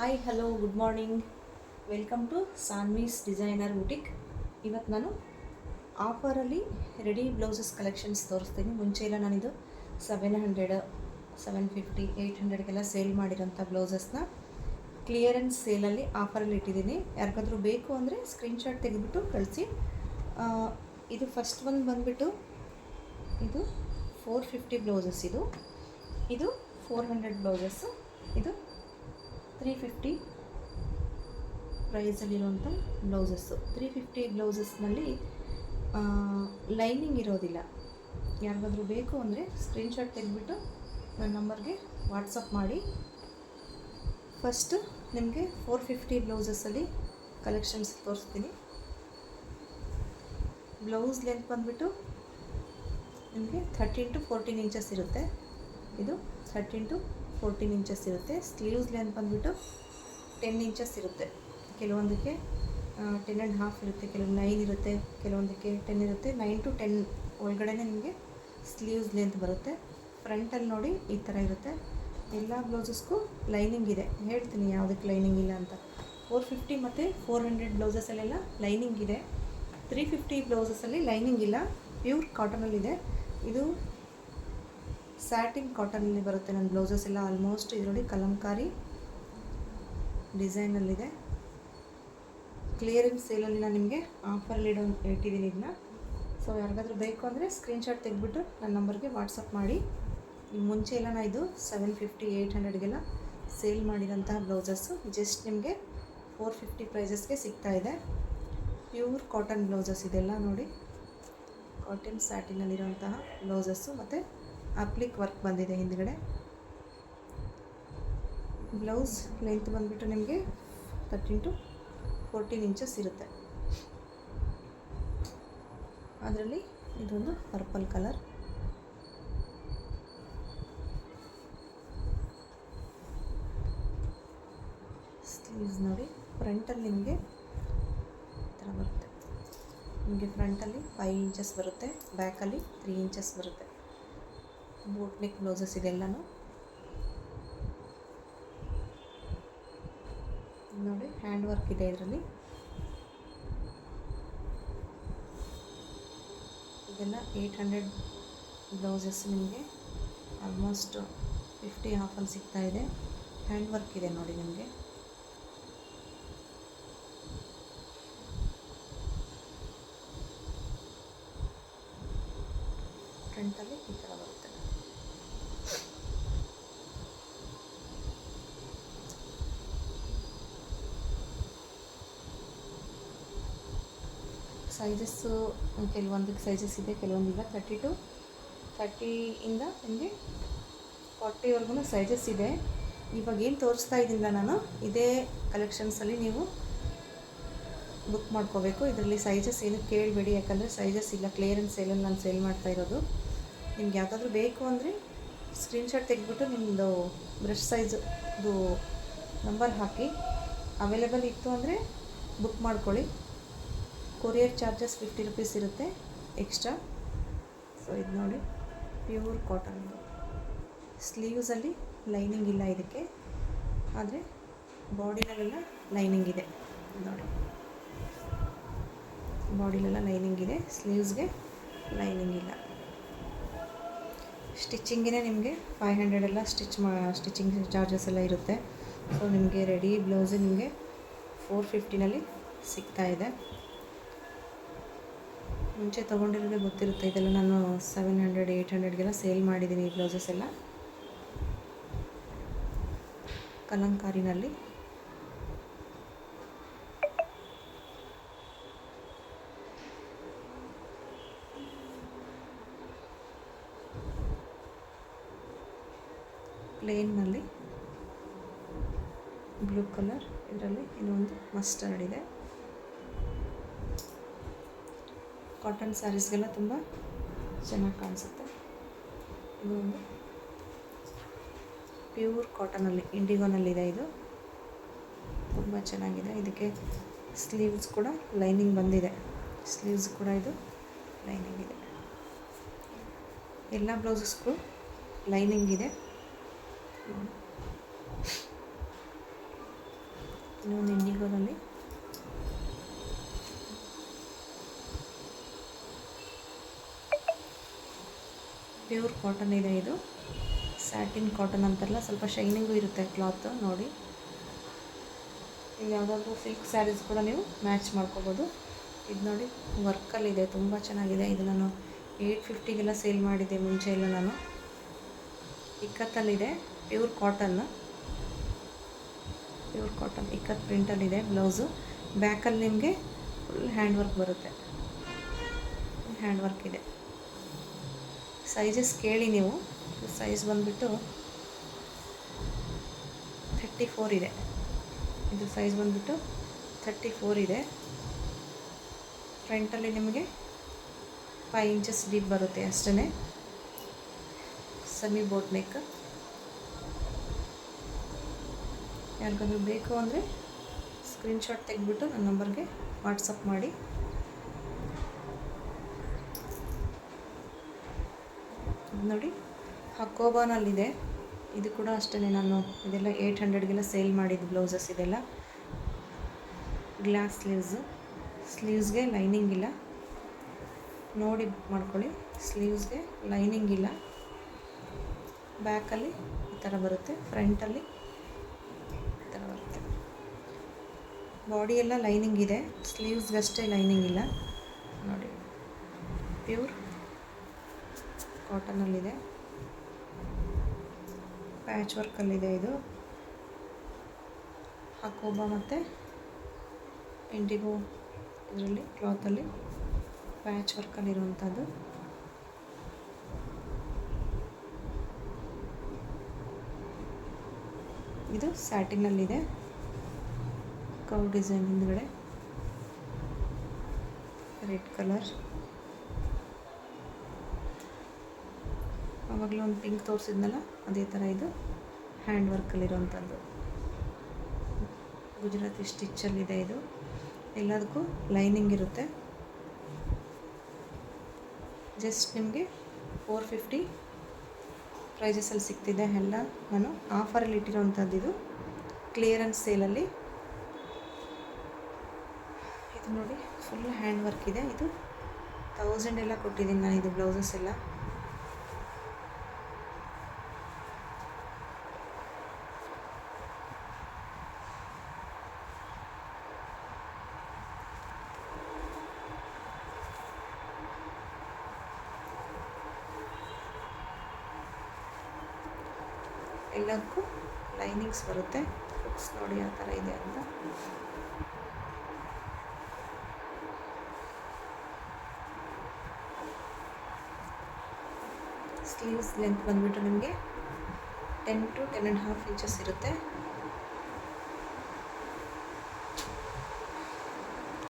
Hi hello good morning. Welcome to Saanvi's designer boutique. ಇವತ್ತು ನಾನು ಆಫರಲ್ಲಿ ready blouses collections ತೋರಿಸ್ತೀನಿ. ಮುಂಚೆ ಎಲ್ಲ ನಾನಿದು 700, 750, 800ಗೆಲ್ಲ ಸೇಲ್ ಮಾಡಿರೋಂಥ ಬ್ಲೌಸಸ್ನ ಕ್ಲಿಯರೆನ್ಸ್ ಸೇಲಲ್ಲಿ ಆಫರಲ್ಲಿ ಇಟ್ಟಿದ್ದೀನಿ. ಯಾರಿಗಾದ್ರೂ ಬೇಕು ಅಂದರೆ ಸ್ಕ್ರೀನ್ಶಾಟ್ ತೆಗೆದುಬಿಟ್ಟು ಕಳಿಸಿ. ಇದು ಫಸ್ಟ್ ಒಂದು ಬಂದುಬಿಟ್ಟು ಇದು 450 ಬ್ಲೌಸಸ್, ಇದು 400 ಬ್ಲೌಸಸ್ಸು, ಇದು 350 ಪ್ರೈಸಲ್ಲಿರುವಂಥ ಬ್ಲೌಸಸ್ಸು. 350 ಬ್ಲೌಸಸ್ನಲ್ಲಿ ಲೈನಿಂಗ್ ಇರೋದಿಲ್ಲ. ಯಾರಿಗಾದ್ರೂ ಬೇಕು ಅಂದರೆ ಸ್ಕ್ರೀನ್ಶಾಟ್ ತೆಗೆದುಬಿಟ್ಟು ನನ್ನ ನಂಬರ್ಗೆ ವಾಟ್ಸಪ್ ಮಾಡಿ. ಫಸ್ಟು ನಿಮಗೆ 450 ಬ್ಲೌಸಸ್ಸಲ್ಲಿ ಕಲೆಕ್ಷನ್ಸ್ ತೋರಿಸ್ತೀನಿ. ಬ್ಲೌಸ್ ಲೆಂತ್ ಬಂದುಬಿಟ್ಟು ನಿಮಗೆ 13 to 14 ಇಂಚಸ್ ಇರುತ್ತೆ. ಇದು 13 to 14 ಇಂಚಸ್ ಇರುತ್ತೆ. ಸ್ಲೀವ್ಸ್ ಲೆಂತ್ ಬಂದುಬಿಟ್ಟು 10 ಇಂಚಸ್ ಇರುತ್ತೆ. ಕೆಲವೊಂದಕ್ಕೆ 10.5 ಇರುತ್ತೆ, ಕೆಲವು 9 ಇರುತ್ತೆ, ಕೆಲವೊಂದಕ್ಕೆ 10 ಇರುತ್ತೆ. 9 to 10 ಒಳಗಡೆ ನಿಮಗೆ ಸ್ಲೀವ್ಸ್ ಲೆಂತ್ ಬರುತ್ತೆ. ಫ್ರಂಟಲ್ಲಿ ನೋಡಿ ಈ ಥರ ಇರುತ್ತೆ. ಎಲ್ಲ ಬ್ಲೌಸಸ್ಗೂ ಲೈನಿಂಗ್ ಇದೆ. ಹೇಳ್ತೀನಿ ಯಾವುದಕ್ಕೆ ಲೈನಿಂಗ್ ಇಲ್ಲ ಅಂತ. 450 ಮತ್ತು 400 ಬ್ಲೌಸಸ್ಸಲ್ಲೆಲ್ಲ ಲೈನಿಂಗ್ ಇದೆ. 350 ಬ್ಲೌಸಸ್ಸಲ್ಲಿ ಲೈನಿಂಗ್ ಇಲ್ಲ, ಪ್ಯೂರ್ ಕಾಟನಲ್ಲಿದೆ. ಇದು ಸ್ಯಾಟಿನ್ ಕಾಟನಲ್ಲಿ ಬರುತ್ತೆ ನನ್ನ ಬ್ಲೌಸಸ್ ಎಲ್ಲ ಆಲ್ಮೋಸ್ಟ್. ಇದು ನೋಡಿ ಕಲಂಕಾರಿ ಡಿಸೈನಲ್ಲಿದೆ. ಕ್ಲಿಯರೆನ್ಸ್ ಸೇಲಲ್ಲಿ ನಾನು ನಿಮಗೆ ಆಫರಲ್ಲಿ ಇಟ್ಟಿದ್ದೀನಿ ಇದನ್ನ. ಸೊ ಯಾರಿಗಾದ್ರೂ ಬೇಕು ಅಂದರೆ ಸ್ಕ್ರೀನ್ಶಾಟ್ ತೆಗೆದುಬಿಟ್ಟು ನನ್ನ ನಂಬರ್ಗೆ ವಾಟ್ಸಪ್ ಮಾಡಿ. ಈ ಮುಂಚೆ ಎಲ್ಲ ನಾನು ಇದು 750, 800ಗೆಲ್ಲ ಸೇಲ್ ಮಾಡಿರೋಂತಹ ಬ್ಲೌಸಸ್ಸು ಜಸ್ಟ್ ನಿಮಗೆ 450 ಪ್ರೈಸಸ್ಗೆ ಸಿಗ್ತಾಯಿದೆ. ಪ್ಯೂರ್ ಕಾಟನ್ ಬ್ಲೌಸಸ್ ಇದೆಲ್ಲ ನೋಡಿ. ಕಾಟನ್ ಸ್ಯಾಟಿನಲ್ಲಿರೋಂತಹ ಬ್ಲೌಸಸ್ಸು ಮತ್ತು ಅಪ್ಲಿಕ್ ವರ್ಕ್ ಬಂದಿದೆ ಹಿಂದ್ಗಡೆ. ಬ್ಲೌಸ್ ಲೆಂತ್ ಬಂದುಬಿಟ್ಟು ನಿಮಗೆ 13 to 14 ಇಂಚಸ್ ಇರುತ್ತೆ. ಅದರಲ್ಲಿ ಇದೊಂದು ಪರ್ಪಲ್ ಕಲರ್. ಸ್ಲೀವ್ಸ್ ನೋಡಿ. ಫ್ರಂಟಲ್ಲಿ ನಿಮಗೆ ಈ ಥರ ಬರುತ್ತೆ. ನಿಮಗೆ ಫ್ರಂಟಲ್ಲಿ 5 ಇಂಚಸ್ ಬರುತ್ತೆ, ಬ್ಯಾಕಲ್ಲಿ 3 ಇಂಚಸ್ ಬರುತ್ತೆ. ಬೋಟ್ ನೆಕ್ ಬ್ಲೌಸಸ್ ಇದೆಲ್ಲನೂ ನೋಡಿ. ಹ್ಯಾಂಡ್ ವರ್ಕ್ ಇದೆ ಇದರಲ್ಲಿ. ಇದೆಲ್ಲ 800 ಬ್ಲೌಸಸ್ ನಿಮಗೆ ಆಲ್ಮೋಸ್ಟ್ 50 ಆಫಲ್ಲಿ ಸಿಗ್ತಾಯಿದೆ. ಹ್ಯಾಂಡ್ ವರ್ಕ್ ಇದೆ ನೋಡಿ ನಿಮಗೆ. ಫ್ರಂಟಲ್ಲಿ ಈ ಥರ ಬರುತ್ತೆ. ಸೈಜಸ್ಸು ಕೆಲವೊಂದಕ್ಕೆ ಸೈಜಸ್ ಇದೆ, ಕೆಲವೊಂದಿಲ್ಲ. 30 ಇಂದ ನಿಮಗೆ 40ವರೆಗೂ ಸೈಜಸ್ ಇದೆ. ಇವಾಗ ಏನು ತೋರಿಸ್ತಾ ಇದ್ದಿಲ್ಲ ನಾನು, ಇದೇ ಕಲೆಕ್ಷನ್ಸಲ್ಲಿ ನೀವು ಬುಕ್ ಮಾಡ್ಕೋಬೇಕು. ಇದರಲ್ಲಿ ಸೈಜಸ್ ಏನು ಕೇಳಬೇಡಿ, ಯಾಕಂದರೆ ಸೈಜಸ್ ಇಲ್ಲ. ಕ್ಲಿಯರೆನ್ಸ್ ಸೇಲಲ್ಲಿ ನಾನು ಸೇಲ್ ಮಾಡ್ತಾ ಇರೋದು. ನಿಮ್ಗೆ ಯಾವುದಾದ್ರೂ ಬೇಕು ಅಂದರೆ ಸ್ಕ್ರೀನ್ಶಾಟ್ ತೆಗೆದುಬಿಟ್ಟು ನಿಮ್ಮದು ಬ್ರಷ್ ಸೈಜು ನಂಬರ್ ಹಾಕಿ. ಅವೈಲೇಬಲ್ ಇತ್ತು ಅಂದರೆ ಬುಕ್ ಮಾಡ್ಕೊಳ್ಳಿ. ಕೊರಿಯರ್ ಚಾರ್ಜಸ್ 50 ರೂಪೀಸ್ ಇರುತ್ತೆ ಎಕ್ಸ್ಟ್ರಾ. ಸೊ ಇದು ನೋಡಿ ಪ್ಯೂರ್ ಕಾಟನ್. ಸ್ಲೀವ್ಸಲ್ಲಿ ಲೈನಿಂಗ್ ಇಲ್ಲ ಇದಕ್ಕೆ, ಆದರೆ ಬಾಡಿಲೆಲ್ಲ ಲೈನಿಂಗ್ ಇದೆ ನೋಡಿ. ಬಾಡಿಲೆಲ್ಲ ಲೈನಿಂಗ್ ಇದೆ, ಸ್ಲೀವ್ಸ್ಗೆ ಲೈನಿಂಗ್ ಇಲ್ಲ. ಸ್ಟಿಚಿಂಗಿನೇ ನಿಮಗೆ 500 ಎಲ್ಲ ಸ್ಟಿಚಿಂಗ್ ಚಾರ್ಜಸ್ ಎಲ್ಲ ಇರುತ್ತೆ. ಸೊ ನಿಮಗೆ ರೆಡಿ ಬ್ಲೌಸು ನಿಮಗೆ 450ನಲ್ಲಿ ಸಿಗ್ತಾಯಿದೆ. ಮುಂಚೆ ತೊಗೊಂಡಿರೋದೇ ಗೊತ್ತಿರುತ್ತೆ. ಇದೆಲ್ಲ ನಾನು 700, 800ಗೆಲ್ಲ ಸೇಲ್ ಮಾಡಿದ್ದೀನಿ ಈ ಬ್ಲೌಸಸ್ ಎಲ್ಲ. ಕಲಂಕಾರಿನಲ್ಲಿ ಪ್ಲೇನ್ನಲ್ಲಿ ಬ್ಲೂ ಕಲರ್, ಇದರಲ್ಲಿ ಇನ್ನೊಂದು ಮಸ್ಟರ್ಡ್ ಇದೆ. ಕಾಟನ್ ಸ್ಯಾರೀಸ್ಗೆಲ್ಲ ತುಂಬ ಚೆನ್ನಾಗಿ ಕಾಣಿಸುತ್ತೆ. ಇದು ಒಂದು ಪ್ಯೂರ್ ಕಾಟನಲ್ಲಿ ಇಂಡಿಗೋನಲ್ಲಿದೆ. ಇದು ತುಂಬ ಚೆನ್ನಾಗಿದೆ. ಇದಕ್ಕೆ ಸ್ಲೀವ್ಸ್ ಕೂಡ ಲೈನಿಂಗ್ ಬಂದಿದೆ. ಸ್ಲೀವ್ಸ್ ಕೂಡ ಇದು ಲೈನಿಂಗ್ ಇದೆ. ಎಲ್ಲ ಬ್ಲೌಸಸ್ಗೂ ಲೈನಿಂಗ್ ಇದೆ. ಇನ್ನೊಂದು ಇಂಡಿಗೋದಲ್ಲಿ ಪ್ಯೂರ್ ಕಾಟನ್ ಇದೆ. ಇದು ಸ್ಯಾಟಿನ್ ಕಾಟನ್ ಅಂತಾರಲ್ಲ, ಸ್ವಲ್ಪ ಶೈನಿಂಗು ಇರುತ್ತೆ ಕ್ಲಾತ್ ನೋಡಿ. ಇಲ್ಲಿ ಯಾವುದಾದ್ರೂ ಸಿಲ್ಕ್ ಸ್ಯಾರೀಸ್ ಕೂಡ ನೀವು ಮ್ಯಾಚ್ ಮಾಡ್ಕೋಬೋದು. ಇದು ನೋಡಿ ವರ್ಕಲ್ಲಿದೆ, ತುಂಬ ಚೆನ್ನಾಗಿದೆ. ಇದು ನಾನು 850ಗೆಲ್ಲ ಸೇಲ್ ಮಾಡಿದ್ದೆ ಮುಂಚೆ ಎಲ್ಲ ನಾನು. ಇಕ್ಕತ್ತಲ್ಲಿದೆ, ಪ್ಯೂರ್ ಕಾಟನ್ ಇಕ್ಕತ್ ಪ್ರಿಂಟಲ್ಲಿದೆ ಬ್ಲೌಸು. ಬ್ಯಾಕಲ್ಲಿ ನಿಮಗೆ ಫುಲ್ ಹ್ಯಾಂಡ್ ವರ್ಕ್ ಬರುತ್ತೆ, ಹ್ಯಾಂಡ್ ವರ್ಕ್ ಇದೆ. ಸೈಜಸ್ ಕೇಳಿ ನೀವು. ಸೈಜ್ ಬಂದುಬಿಟ್ಟು 34 ಇದೆ. ಇದು ಸೈಜ್ ಬಂದುಬಿಟ್ಟು 34 ಇದೆ. ಫ್ರಂಟಲ್ಲಿ ನಿಮಗೆ 5 ಇಂಚಸ್ ಡೀಪ್ ಬರುತ್ತೆ ಅಷ್ಟೇ. Semi boat neck. ಯಾರಿಗಾದ್ರೂ ಬೇಕು ಅಂದರೆ ಸ್ಕ್ರೀನ್ಶಾಟ್ ತೆಗೆದುಬಿಟ್ಟು ನನ್ನ ನಂಬರ್ಗೆ ವಾಟ್ಸಪ್ ಮಾಡಿ. ಇದು ನೋಡಿ ಹಕೋಬಾನಲ್ಲಿದೆ. ಇದು ಕೂಡ ಅಷ್ಟೇ, ನಾನು ಇದೆಲ್ಲ 800ಗೆಲ್ಲ ಸೇಲ್ ಮಾಡಿದ್ದು ಬ್ಲೌಸಸ್ ಇದೆಲ್ಲ. ಗ್ಲಾಸ್ ಸ್ಲೀವ್ಸ್ಗೆ ಲೈನಿಂಗ್ ಇಲ್ಲ, ನೋಡಿ ಮಾಡ್ಕೊಳ್ಳಿ. ಸ್ಲೀವ್ಸ್ಗೆ ಲೈನಿಂಗ್ ಇಲ್ಲ. ಬ್ಯಾಕಲ್ಲಿ ಈ ಥರ ಬರುತ್ತೆ, ಫ್ರಂಟಲ್ಲಿ ಈ ಥರ ಬರುತ್ತೆ. ಬಾಡಿ ಎಲ್ಲ ಲೈನಿಂಗ್ ಇದೆ, ಸ್ಲೀವ್ಸ್ಗಷ್ಟೇ ಲೈನಿಂಗ್ ಇಲ್ಲ ನೋಡಿ. ಪ್ಯೂರ್ ಕಾಟನಲ್ಲಿದೆ, ಪ್ಯಾಚ್ ವರ್ಕಲ್ಲಿದೆ. ಇದು ಹಕೋಬಾ ಮತ್ತು ಇಂಡಿಗೋ ಇದರಲ್ಲಿ ಕ್ಲಾತಲ್ಲಿ ಪ್ಯಾಚ್ ವರ್ಕಲ್ಲಿರುವಂಥದ್ದು. ಇದು ಸ್ಯಾಟಿನಲ್ಲಿದೆ, ಕೌ ಡಿಸೈನ್ ಹಿಂದ್ಗಡೆ ರೆಡ್ ಕಲರ್. ಆವಾಗಲೇ ಒಂದು ಪಿಂಕ್ ತೋರಿಸಿದ್ನಲ್ಲ, ಅದೇ ಥರ ಇದು ಹ್ಯಾಂಡ್ ವರ್ಕಲ್ಲಿರೋವಂಥದ್ದು. ಗುಜರಾತಿ ಸ್ಟಿಚ್ಚಲ್ಲಿದೆ. ಇದು ಎಲ್ಲದಕ್ಕೂ ಲೈನಿಂಗ್ ಇರುತ್ತೆ. ಜಸ್ಟ್ ನಿಮಗೆ 450 ಪ್ರೈಸಸಲ್ಲಿ ಸಿಗ್ತಿದೆ ಎಲ್ಲ. ನಾನು ಆಫರಲ್ಲಿ ಇಟ್ಟಿರೋವಂಥದ್ದು. ಇದು ಕ್ಲಿಯರೆನ್ಸ್ ಸೇಲಲ್ಲಿ. ಇದು ನೋಡಿ ಫುಲ್ ಹ್ಯಾಂಡ್ ವರ್ಕ್ ಇದೆ. ಇದು 1000 ಎಲ್ಲ ಕೊಟ್ಟಿದ್ದೀನಿ ನಾನು ಇದು ಬ್ಲೌಸಸ್ ಎಲ್ಲ. ಎಲ್ಲದಕ್ಕೂ ಲೈನಿಂಗ್ಸ್ ಬರುತ್ತೆ. ಬುಕ್ಸ್ ನೋಡಿ ಆ ಥರ ಇದೆ ಅಂತ. ಸ್ಲೀವ್ಸ್ ಲೆಂತ್ ಬಂದುಬಿಟ್ಟು ನಿಮಗೆ 10 to 10.5 ಇಂಚಸ್ ಇರುತ್ತೆ.